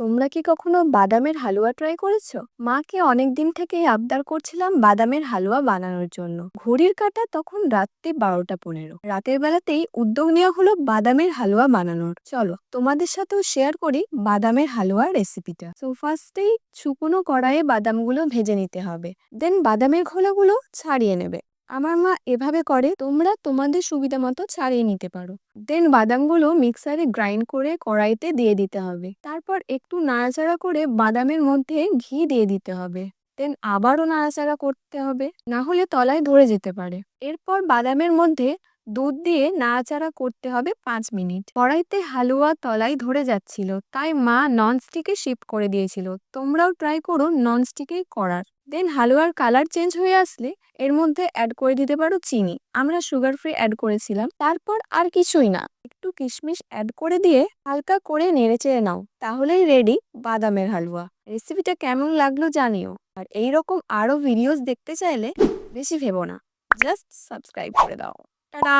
তোমরা কি কখনো বাদামের হালুয়া ট্রাই করেছো? মাকে অনেকদিন থেকেই আবদার করছিলাম বাদামের হালুয়া বানানোর জন্য। ঘড়ির কাঁটা তখন রাত্রি 12টা 15। রাতের বেলাতেই উদ্যোগ নেওয়া হলো বাদামের হালুয়া বানানোর। চলো তোমাদের সাথেও শেয়ার করি বাদামের হালুয়ার রেসিপিটা। ফার্স্টেই শুকনো কড়াইয়ে বাদামগুলো ভেজে নিতে হবে। দেন বাদামের খোলাগুলো ছাড়িয়ে নেবে। আমার মা এভাবে করে, তোমরা তোমাদের সুবিধা মতো ছাড়িয়ে নিতে পারো। দেন বাদামগুলো মিক্সারে গ্রাইন্ড করে কড়াইতে দিয়ে দিতে হবে। তারপর একটু নাড়াচাড়া করে বাদামের মধ্যে ঘি দিয়ে দিতে হবে। দেন আবারও নাড়াচাড়া করতে হবে, না হলে তলায় ধরে যেতে পারে। এরপর বাদামের মধ্যে দুধ দিয়ে নাড়াচাড়া করতে হবে 5 মিনিট। কড়াইতে হালুয়া তলায় ধরে যাচ্ছিল, তাই মা ননস্টিকে শিফট করে দিয়েছিল। তোমরাও ট্রাই করো ননস্টিকে করার। দেন হালুয়ার কালার চেঞ্জ হয়ে আসলে এর মধ্যে অ্যাড করে দিতে পারো চিনি। আমরা সুগার ফ্রি অ্যাড করেছিলাম। তারপর আর কিছুই না, একটু কিশমিশ অ্যাড করে দিয়ে হালকা করে নেড়েচেড়ে নাও, তাহলেই রেডি বাদামের হালুয়া। রেসিপিটা কেমন লাগলো জানিও। আর এইরকম আরো ভিডিওস দেখতে চাইলে বেশি ভেবো না, জাস্ট সাবস্ক্রাইব করে দাও। টাটা।